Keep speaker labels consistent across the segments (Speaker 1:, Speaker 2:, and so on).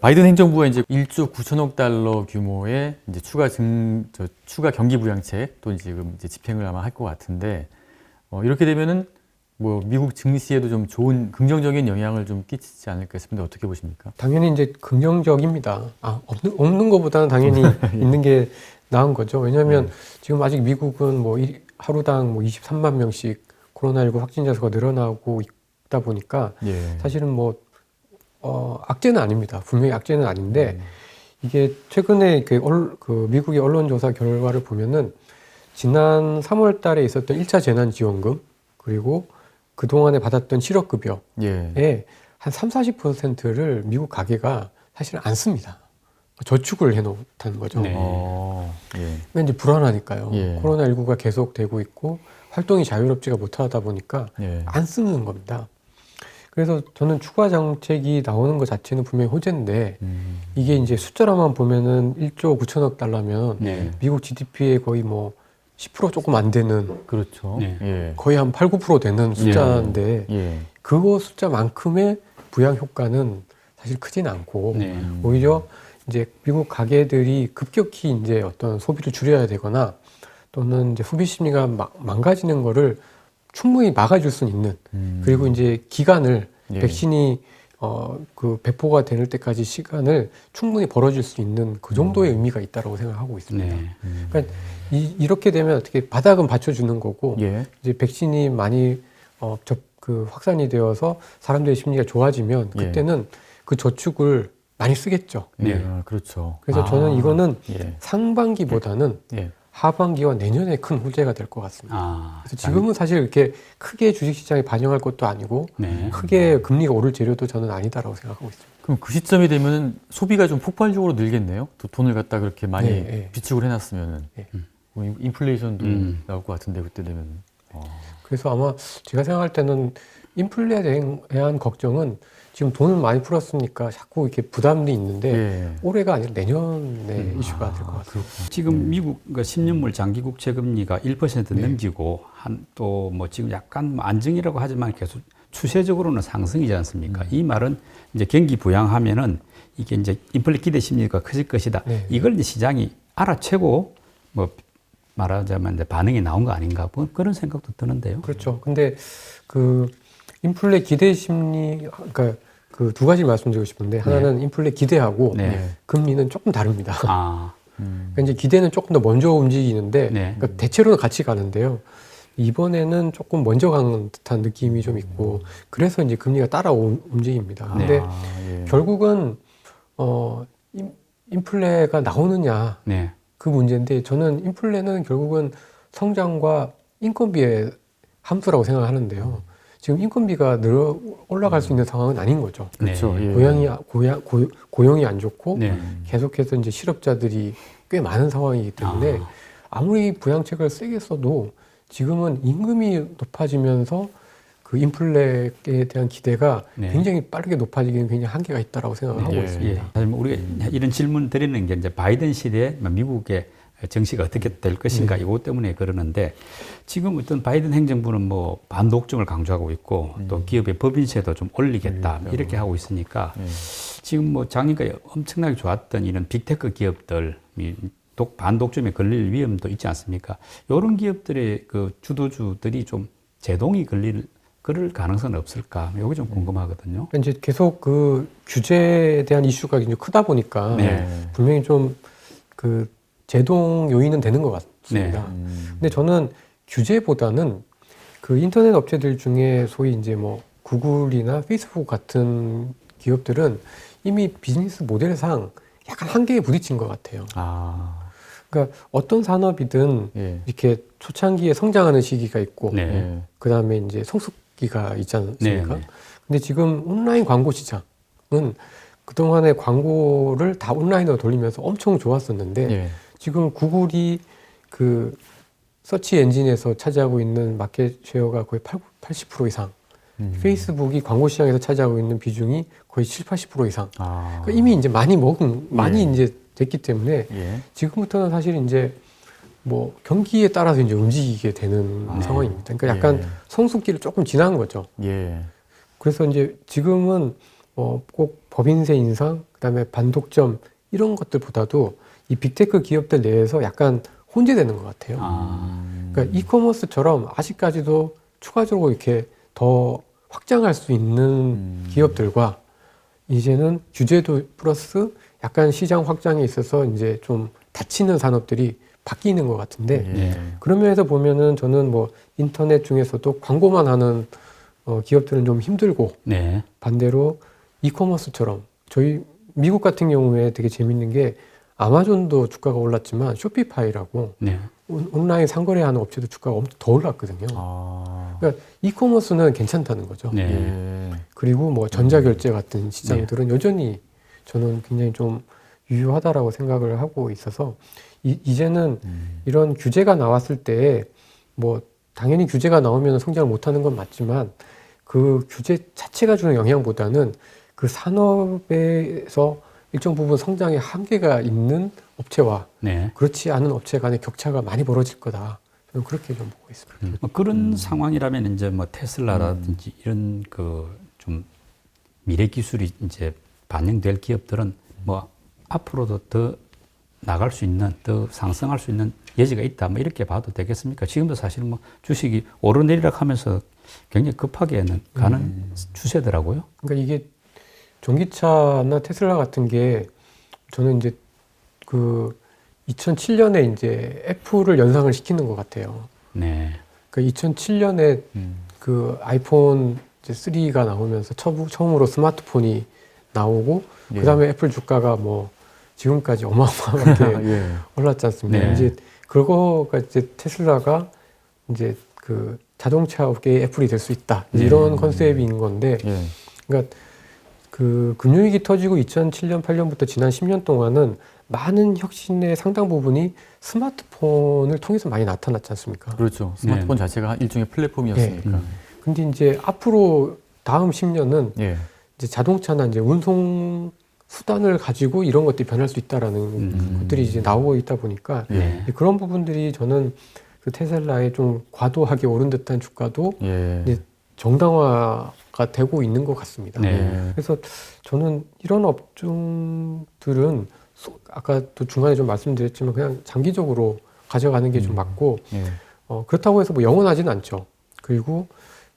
Speaker 1: 바이든 행정부가 이제 1조 9천억 달러 규모의 이제 추가 경기 부양책 또 지금 이제 집행을 아마 할 것 같은데, 이렇게 되면은 뭐 미국 증시에도 좀 좋은 긍정적인 영향을 좀 끼치지 않을까 싶은데 어떻게 보십니까?
Speaker 2: 당연히 이제 긍정적입니다. 없는 것보다는 당연히 있는 게 나은 거죠. 왜냐하면 지금 아직 미국은 뭐 하루당 뭐 23만 명씩 코로나19 확진자 수가 늘어나고 있다 보니까
Speaker 1: 예.
Speaker 2: 사실은 뭐 악재는 아닙니다. 분명히 악재는 아닌데 이게 최근에 그 미국의 언론조사 결과를 보면은 지난 3월 달에 있었던 1차 재난지원금 그리고 그동안에 받았던 실업급여에
Speaker 1: 예.
Speaker 2: 한 40-40%를 미국 가계가 사실은 안 씁니다. 저축을 해놓다는 거죠.
Speaker 3: 네.
Speaker 1: 예.
Speaker 2: 이제 불안하니까요.
Speaker 1: 예.
Speaker 2: 코로나19가 계속되고 있고 활동이 자유롭지가 못하다 보니까
Speaker 1: 예.
Speaker 2: 안 쓰는 겁니다. 그래서 저는 추가 정책이 나오는 것 자체는 분명히 호재인데 이게 이제 숫자로만 보면은 1조 9천억 달러면
Speaker 3: 네.
Speaker 2: 미국 GDP의 거의 뭐 10% 조금 안 되는
Speaker 1: 그렇죠.
Speaker 3: 네.
Speaker 1: 예.
Speaker 2: 거의 한 8-9% 되는 숫자인데
Speaker 1: 예.
Speaker 2: 그거 숫자만큼의 부양 효과는 사실 크진 않고
Speaker 3: 네.
Speaker 2: 오히려 이제 미국 가계들이 급격히 이제 어떤 소비를 줄여야 되거나 또는 이제 소비 심리가 망가지는 거를 충분히 막아줄 수 있는 그리고 이제 기간을
Speaker 1: 예.
Speaker 2: 백신이 그 배포가 될 때까지 시간을 충분히 벌어줄 수 있는 그 정도의 의미가 있다고 생각하고 있습니다.
Speaker 3: 네.
Speaker 2: 그러니까 이렇게 되면 어떻게 바닥은 받쳐주는 거고
Speaker 1: 예.
Speaker 2: 이제 백신이 많이 확산이 되어서 사람들의 심리가 좋아지면 그때는 그 저축을 많이 쓰겠죠.
Speaker 3: 네.
Speaker 1: 그렇죠.
Speaker 2: 그래서 저는 이거는
Speaker 1: 예.
Speaker 2: 상반기보다는
Speaker 1: 예.
Speaker 2: 하반기와 내년에 큰 호재가 될 것 같습니다. 그래서 지금은 사실 이렇게 크게 주식시장에 반영할 것도 아니고
Speaker 3: 네.
Speaker 2: 크게 금리가 오를 재료도 저는 아니다라고 생각하고 있습니다.
Speaker 1: 그럼 그 시점이 되면 소비가 좀 폭발적으로 늘겠네요. 또 돈을 갖다 그렇게 많이
Speaker 2: 네.
Speaker 1: 비축을 해놨으면은
Speaker 2: 네.
Speaker 1: 뭐 인플레이션도 나올 것 같은데 그때 되면.
Speaker 2: 그래서 아마 제가 생각할 때는 인플레에 대한 걱정은 지금 돈을 많이 풀었으니까 자꾸 이렇게 부담이 있는데
Speaker 1: 예.
Speaker 2: 올해가 아니라 내년에 이슈가 될 것 같아요.
Speaker 3: 지금 미국 10년물 장기 국채 금리가 1%
Speaker 2: 네.
Speaker 3: 넘기고 또 뭐 지금 약간 안정이라고 하지만 계속 추세적으로는 상승이지 않습니까? 이 말은 이제 경기 부양하면은 이게 이제 인플레 기대 심리가 커질 것이다.
Speaker 2: 네.
Speaker 3: 이걸 이제 시장이 알아채고 뭐 말하자면 이제 반응이 나온 거 아닌가 뭐 그런 생각도 드는데요.
Speaker 2: 그렇죠. 근데 그 인플레 기대 심리, 그러니까 그 두 가지 말씀드리고 싶은데 하나는 인플레 기대하고
Speaker 3: 네.
Speaker 2: 금리는 조금 다릅니다. 그러니까 이제 기대는 조금 더 먼저 움직이는데
Speaker 3: 네.
Speaker 2: 그러니까 대체로는 같이 가는데요. 이번에는 조금 먼저 가는 듯한 느낌이 좀 있고 그래서 이제 금리가 따라 움직입니다. 근데
Speaker 1: 예.
Speaker 2: 결국은 인플레가 나오느냐
Speaker 3: 네.
Speaker 2: 그 문제인데 저는 인플레는 결국은 성장과 인건비의 함수라고 생각하는데요. 지금 인건비가 올라갈 수 있는 상황은 아닌 거죠.
Speaker 1: 그렇죠.
Speaker 3: 네.
Speaker 1: 예.
Speaker 2: 고용이 안 좋고
Speaker 3: 네.
Speaker 2: 계속해서 이제 실업자들이 꽤 많은 상황이기 때문에 아무리 부양책을 세게 써도 지금은 임금이 높아지면서 그 인플레에 대한 기대가
Speaker 3: 네.
Speaker 2: 굉장히 빠르게 높아지기는 굉장히 한계가 있다라고 생각하고
Speaker 1: 예.
Speaker 2: 있습니다.
Speaker 3: 예. 사실 뭐 우리가 이런 질문 드리는 게 이제 바이든 시대에 미국의 정치가 어떻게 될 것인가 이것 때문에 그러는데 지금 어떤 바이든 행정부는 뭐 반독점을 강조하고 있고 또 기업의 법인세도 좀 올리겠다 이렇게 하고 있으니까 지금 뭐 작년까지 엄청나게 좋았던 이런 빅테크 기업들 반독점에 걸릴 위험도 있지 않습니까? 이런 기업들의 그 주도주들이 좀 제동이 그럴 가능성은 없을까? 이게 좀 궁금하거든요.
Speaker 2: 그러니까 이제 계속 그 규제에 대한 이슈가 굉장히 크다 보니까
Speaker 3: 네.
Speaker 2: 분명히 좀 그 제동 요인은 되는 것 같습니다. 근데 저는 규제보다는 그 인터넷 업체들 중에 소위 이제 뭐 구글이나 페이스북 같은 기업들은 이미 비즈니스 모델상 약간 한계에 부딪힌 것 같아요. 그러니까 어떤 산업이든
Speaker 1: 예.
Speaker 2: 이렇게 초창기에 성장하는 시기가 있고
Speaker 3: 네.
Speaker 2: 그 다음에 이제 성숙기가 있지 않습니까?
Speaker 3: 네.
Speaker 2: 근데 지금 온라인 광고 시장은 그동안의 광고를 다 온라인으로 돌리면서 엄청 좋았었는데
Speaker 1: 예.
Speaker 2: 지금 구글이 그 서치 엔진에서 차지하고 있는 마켓 쉐어가 거의 80% 이상 페이스북이 광고 시장에서 차지하고 있는 비중이 거의 70-80% 이상 그러니까 이미 이제 많이 이제 됐기 때문에
Speaker 1: 예.
Speaker 2: 지금부터는 사실 이제 뭐 경기에 따라서 이제 움직이게 되는 상황입니다. 그러니까 약간 성숙기를 조금 지난 거죠.
Speaker 1: 예.
Speaker 2: 그래서 이제 지금은 꼭 법인세 인상, 그다음에 그다음에 반독점 이런 것들보다도 이 빅테크 기업들 내에서 약간 혼재되는 것 같아요. 그러니까 이커머스처럼 아직까지도 추가적으로 이렇게 더 확장할 수 있는 기업들과 이제는 규제도 플러스 약간 시장 확장에 있어서 이제 좀 닫히는 산업들이 바뀌는 것 같은데
Speaker 3: 예.
Speaker 2: 그런 면에서 보면은 저는 뭐 인터넷 중에서도 광고만 하는 기업들은 좀 힘들고
Speaker 3: 네.
Speaker 2: 반대로 이커머스처럼 저희 미국 같은 경우에 되게 재밌는 게 아마존도 주가가 올랐지만 쇼피파이라고
Speaker 3: 네.
Speaker 2: 온라인 상거래하는 업체도 주가가 엄청 더 올랐거든요.
Speaker 1: 아.
Speaker 2: 그러니까 이커머스는 괜찮다는 거죠.
Speaker 3: 네.
Speaker 1: 예.
Speaker 2: 그리고 뭐 전자결제 같은 시장들은 여전히 저는 굉장히 좀 유효하다라고 생각을 하고 있어서 이제는 이런 규제가 나왔을 때 뭐 당연히 규제가 나오면 성장을 못하는 건 맞지만 그 규제 자체가 주는 영향보다는 그 산업에서 일정 부분 성장의 한계가 있는 업체와
Speaker 3: 네.
Speaker 2: 그렇지 않은 업체 간의 격차가 많이 벌어질 거다. 저는 그렇게 좀 보고 있습니다.
Speaker 3: 뭐 그런 상황이라면 이제 뭐 테슬라라든지 이런 그 좀 미래 기술이 이제 반영될 기업들은 뭐 앞으로도 더 나갈 수 있는, 더 상승할 수 있는 여지가 있다. 뭐 이렇게 봐도 되겠습니까? 지금도 사실 뭐 주식이 오르내리락 하면서 굉장히 급하게는 가는 추세더라고요.
Speaker 2: 그러니까 이게 전기차나 테슬라 같은 게 저는 이제 그 2007년에 이제 애플을 연상을 시키는 것 같아요.
Speaker 3: 네.
Speaker 2: 그 2007년에 그 아이폰 이제 3가 나오면서 처음으로 스마트폰이 나오고
Speaker 1: 예.
Speaker 2: 그다음에 애플 주가가 뭐 지금까지 어마어마하게
Speaker 1: 예.
Speaker 2: 올랐지 않습니까?
Speaker 3: 네.
Speaker 2: 이제 그거가 이제 테슬라가 이제 그 자동차 업계의 애플이 될 수 있다. 이제 이런 컨셉인 건데,
Speaker 1: 예.
Speaker 2: 그러니까 그 금융위기 터지고 2007년, 8년부터 지난 10년 동안은 많은 혁신의 상당 부분이 스마트폰을 통해서 많이 나타났지 않습니까?
Speaker 1: 그렇죠. 스마트폰 자체가 일종의 플랫폼이었으니까.
Speaker 2: 근데 이제 앞으로 다음 10년은
Speaker 1: 예.
Speaker 2: 이제 자동차나 이제 운송 수단을 가지고 이런 것들이 변할 수 있다라는 것들이 이제 나오고 있다 보니까
Speaker 3: 네.
Speaker 2: 그런 부분들이 저는 그 테슬라의 좀 과도하게 오른 듯한 주가도
Speaker 1: 예.
Speaker 2: 이제 정당화가 되고 있는 것 같습니다.
Speaker 3: 네.
Speaker 1: 예.
Speaker 2: 그래서 저는 이런 업종들은 아까 또 중간에 좀 말씀드렸지만 그냥 장기적으로 가져가는 게 좀 맞고
Speaker 1: 예.
Speaker 2: 그렇다고 해서 뭐 영원하지는 않죠. 그리고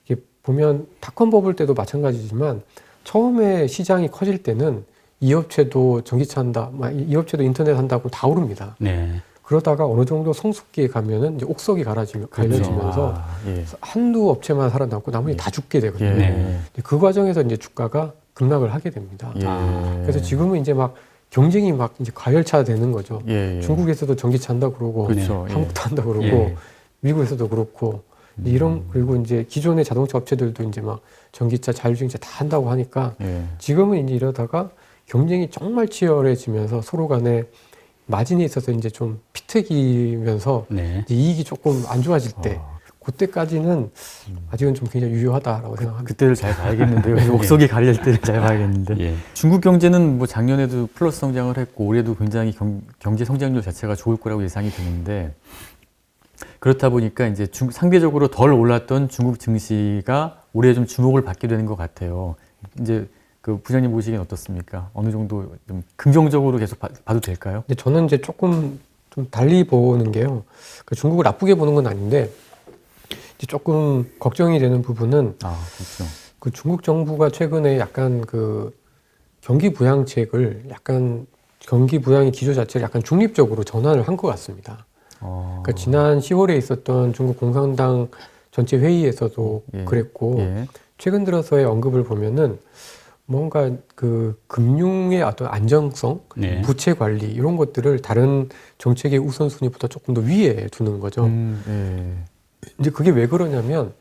Speaker 2: 이게 보면 닷컴 버블 때도 마찬가지지만 처음에 시장이 커질 때는 이 업체도 전기차 한다, 이 업체도 인터넷 한다고 다 오릅니다.
Speaker 3: 네.
Speaker 2: 그러다가 어느 정도 성숙기에 가면은 이제 옥석이 갈라지면서
Speaker 1: 아, 예.
Speaker 2: 한두 업체만 살아남고 나머지 다 죽게 되거든요.
Speaker 1: 예.
Speaker 3: 네.
Speaker 2: 그 과정에서 이제 주가가 급락을 하게 됩니다.
Speaker 1: 예.
Speaker 2: 그래서 지금은 이제 막 경쟁이 막 이제 과열차 되는 거죠.
Speaker 1: 예.
Speaker 2: 중국에서도 전기차 한다 그러고
Speaker 1: 그렇죠. 예.
Speaker 2: 한국도 한다 그러고
Speaker 3: 예.
Speaker 2: 미국에서도 그렇고 이런 그리고 이제 기존의 자동차 업체들도 이제 막 전기차, 자율주행차 다 한다고 하니까
Speaker 1: 예.
Speaker 2: 지금은 이제 이러다가 경쟁이 정말 치열해지면서 서로 간에 마진에 있어서 이제 좀 피튀기면서
Speaker 3: 네.
Speaker 2: 이제 이익이 조금 안 좋아질 때
Speaker 1: 아.
Speaker 2: 그때까지는 아직은 좀 굉장히 유효하다라고 생각합니다.
Speaker 1: 그때를 잘 봐야겠는데요. 옥석이 가릴 때를 잘 봐야겠는데.
Speaker 3: 예.
Speaker 1: 중국 경제는 뭐 작년에도 플러스 성장을 했고 올해도 굉장히 경제 성장률 자체가 좋을 거라고 예상이 되는데 그렇다 보니까 이제 상대적으로 덜 올랐던 중국 증시가 올해 좀 주목을 받게 되는 것 같아요. 이제 그 부장님 보시기엔 어떻습니까? 어느 정도 좀 긍정적으로 계속 봐도 될까요?
Speaker 2: 근데 저는 이제 조금 좀 달리 보는 게요. 그 중국을 나쁘게 보는 건 아닌데 이제 조금 걱정이 되는 부분은
Speaker 1: 그렇죠.
Speaker 2: 그 중국 정부가 최근에 약간 그 경기 부양책을 약간 경기 부양의 기조 자체를 약간 중립적으로 전환을 한 것 같습니다. 그러니까 지난 10월에 있었던 중국 공산당 전체 회의에서도
Speaker 1: 예.
Speaker 2: 그랬고
Speaker 1: 예.
Speaker 2: 최근 들어서의 언급을 보면은 뭔가 그 금융의 어떤 안정성,
Speaker 3: 네.
Speaker 2: 부채 관리 이런 것들을 다른 정책의 우선순위보다 조금 더 위에 두는 거죠.
Speaker 1: 예.
Speaker 2: 이제 그게 왜 그러냐면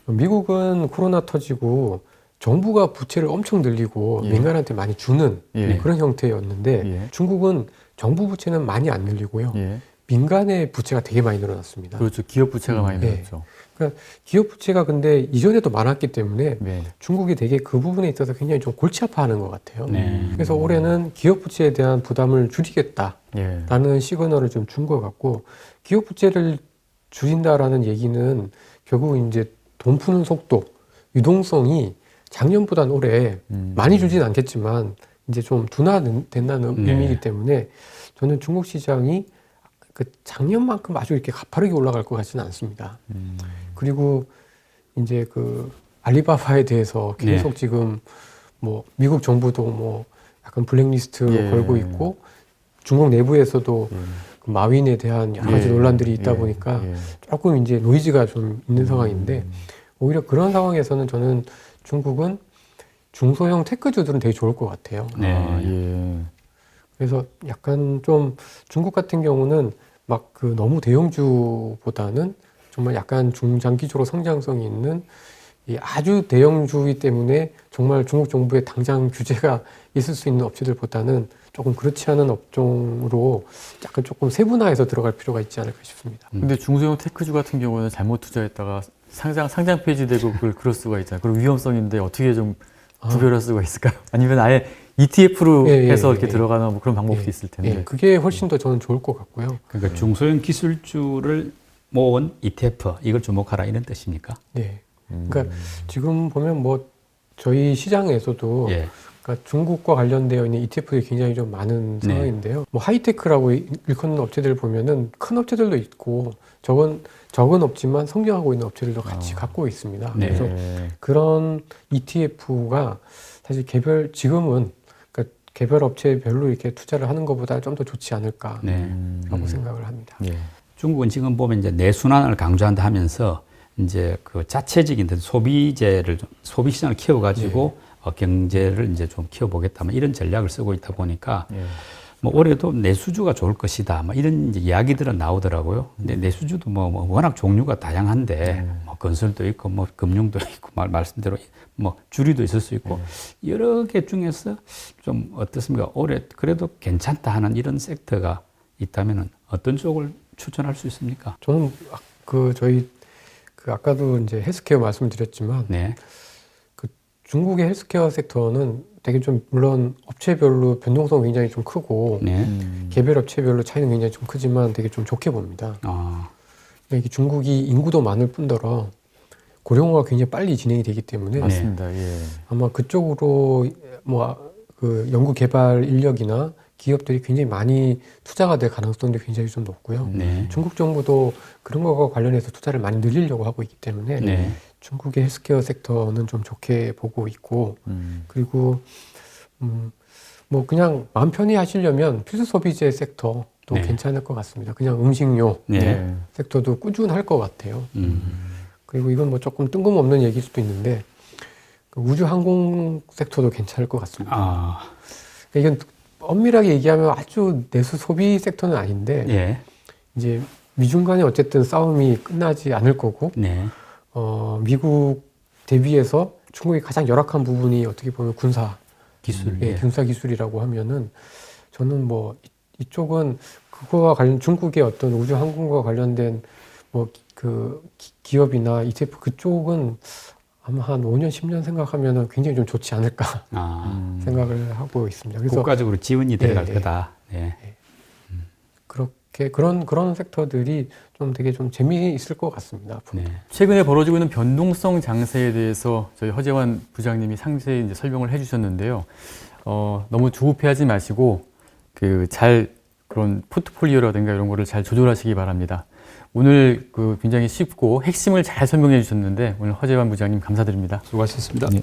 Speaker 2: 미국은 코로나 터지고 정부가 부채를 엄청 늘리고
Speaker 1: 예.
Speaker 2: 민간한테 많이 주는
Speaker 1: 예.
Speaker 2: 그런 형태였는데
Speaker 1: 예.
Speaker 2: 중국은 정부 부채는 많이 안 늘리고요.
Speaker 1: 예.
Speaker 2: 민간의 부채가 되게 많이 늘어났습니다.
Speaker 1: 그렇죠. 기업 부채가 많이
Speaker 2: 예.
Speaker 1: 늘었죠.
Speaker 2: 그러니까 기업 부채가 근데 이전에도 많았기 때문에
Speaker 1: 네.
Speaker 2: 중국이 되게 그 부분에 있어서 굉장히 좀 골치 아파하는 것 같아요.
Speaker 3: 네.
Speaker 2: 그래서 올해는 기업 부채에 대한 부담을 줄이겠다라는
Speaker 1: 예.
Speaker 2: 시그널을 좀 준 것 같고 기업 부채를 줄인다라는 얘기는 결국 이제 돈 푸는 속도, 유동성이 작년보다는 올해 많이 줄지는 않겠지만 이제 좀 둔화된다는
Speaker 3: 네.
Speaker 2: 의미이기 때문에 저는 중국 시장이 그 작년만큼 아주 이렇게 가파르게 올라갈 것 같지는 않습니다. 그리고 이제 그 알리바바에 대해서 계속
Speaker 3: 네.
Speaker 2: 지금 뭐 미국 정부도 뭐 약간 블랙리스트
Speaker 1: 예.
Speaker 2: 걸고 있고 중국 내부에서도 그 마윈에 대한 여러 가지
Speaker 1: 예.
Speaker 2: 논란들이 있다
Speaker 1: 예.
Speaker 2: 보니까
Speaker 1: 예.
Speaker 2: 조금 이제 노이즈가 좀 있는 상황인데 오히려 그런 상황에서는 저는 중국은 중소형 테크주들은 되게 좋을 것 같아요.
Speaker 3: 네.
Speaker 1: 아, 예.
Speaker 2: 그래서 약간 좀 중국 같은 경우는 막 그 너무 대형주보다는 정말 약간 중장기적으로 성장성이 있는 이 아주 대형주이기 때문에 정말 중국 정부의 당장 규제가 있을 수 있는 업체들보다는 조금 그렇지 않은 업종으로 약간 조금 세분화해서 들어갈 필요가 있지 않을까 싶습니다.
Speaker 1: 근데 중소형 테크주 같은 경우는 잘못 투자했다가 상장 폐지되고 그럴 수가 있잖아요. 그런 위험성인데 어떻게 좀 구별할 수가 있을까요? 아니면 아예 ETF로
Speaker 2: 예, 예,
Speaker 1: 해서 이렇게
Speaker 2: 예.
Speaker 1: 들어가나 뭐 그런 방법도
Speaker 2: 예.
Speaker 1: 있을 텐데.
Speaker 2: 예, 그게 훨씬 더 저는 좋을 것 같고요.
Speaker 3: 그러니까 중소형 기술주를 모은 ETF 이걸 주목하라 이런 뜻입니까?
Speaker 2: 예. 그러니까 지금 보면 뭐 저희 시장에서도
Speaker 3: 예.
Speaker 2: 그러니까 중국과 관련되어 있는 ETF들이 굉장히 좀 많은
Speaker 3: 네.
Speaker 2: 상황인데요. 뭐 하이테크라고 일컫는 업체들을 보면은 큰 업체들도 있고 적은 없지만 성장하고 있는 업체들도 같이 갖고 있습니다.
Speaker 3: 네.
Speaker 2: 그래서 그런 ETF가 사실 지금은 그러니까 개별 업체별로 이렇게 투자를 하는 것보다 좀 더 좋지 않을까라고
Speaker 3: 네.
Speaker 2: 생각을 합니다.
Speaker 1: 예.
Speaker 3: 중국은 지금 보면 이제 내순환을 강조한다 하면서 이제 그 자체적인 소비재를 소비 시장을 키워가지고 경제를 이제 좀 키워보겠다 뭐 이런 전략을 쓰고 있다 보니까
Speaker 1: 예.
Speaker 3: 뭐 올해도 내수주가 좋을 것이다 뭐 이런 이제 이야기들은 나오더라고요. 근데 내수주도 뭐 워낙 종류가 다양한데 뭐 건설도 있고 뭐 금융도 있고 말씀대로 뭐 주류도 있을 수 있고 여러 개 중에서 좀 어떻습니까? 올해 그래도 괜찮다 하는 이런 섹터가 있다면은 어떤 쪽을 추천할 수 있습니까?
Speaker 2: 저는 저희 아까도 이제 헬스케어 말씀드렸지만
Speaker 3: 네.
Speaker 2: 그 중국의 헬스케어 섹터는 되게 좀 물론 업체별로 변동성 굉장히 좀 크고
Speaker 3: 네.
Speaker 2: 개별 업체별로 차이는 굉장히 좀 크지만 되게 좀 좋게 봅니다.
Speaker 3: 아,
Speaker 2: 이게 중국이 인구도 많을 뿐더러 고령화가 굉장히 빨리 진행이 되기 때문에
Speaker 1: 맞습니다. 예.
Speaker 2: 아마 그쪽으로 그 연구 개발 인력이나 기업들이 굉장히 많이 투자가 될 가능성도 굉장히 좀 높고요.
Speaker 3: 네.
Speaker 2: 중국 정부도 그런 것과 관련해서 투자를 많이 늘리려고 하고 있기 때문에
Speaker 3: 네.
Speaker 2: 중국의 헬스케어 섹터는 좀 좋게 보고 있고 그리고 뭐 그냥 마음 편히 하시려면 필수 소비재 섹터도
Speaker 3: 네.
Speaker 2: 괜찮을 것 같습니다. 그냥 음식료
Speaker 3: 네.
Speaker 2: 섹터도 꾸준할 것 같아요.
Speaker 3: 음.
Speaker 2: 그리고 이건 뭐 조금 뜬금없는 얘기일 수도 있는데 그 우주 항공 섹터도 괜찮을 것 같습니다.
Speaker 3: 아,
Speaker 2: 이건 엄밀하게 얘기하면 아주 내수 소비 섹터는 아닌데
Speaker 3: 예.
Speaker 2: 이제 미중 간에 어쨌든 싸움이 끝나지 않을 거고
Speaker 3: 네.
Speaker 2: 미국 대비해서 중국이 가장 열악한 부분이 어떻게 보면 군사
Speaker 3: 기술.
Speaker 2: 예, 군사 기술이라고 하면은 저는 뭐 이쪽은 그거와 관련 중국의 어떤 우주 항공과 관련된 뭐 그 기업이나 ETF 그쪽은 아마 한 5년, 10년 생각하면은 굉장히 좀 좋지 않을까 생각을 하고 있습니다. 그래서
Speaker 3: 국가적으로 지원이 들어갈
Speaker 2: 네,
Speaker 3: 거다. 네.
Speaker 2: 그렇게 그런 섹터들이 좀 되게 좀 재미있을 것 같습니다. 앞으로.
Speaker 3: 네.
Speaker 1: 최근에 벌어지고 있는 변동성 장세에 대해서 저희 허재환 부장님이 상세히 이제 설명을 해주셨는데요. 너무 조급해하지 마시고 그런 포트폴리오라든가 이런 거를 잘 조절하시기 바랍니다. 오늘 굉장히 쉽고 핵심을 잘 설명해 주셨는데 오늘 허재환 부장님 감사드립니다.
Speaker 3: 수고하셨습니다.
Speaker 1: 네.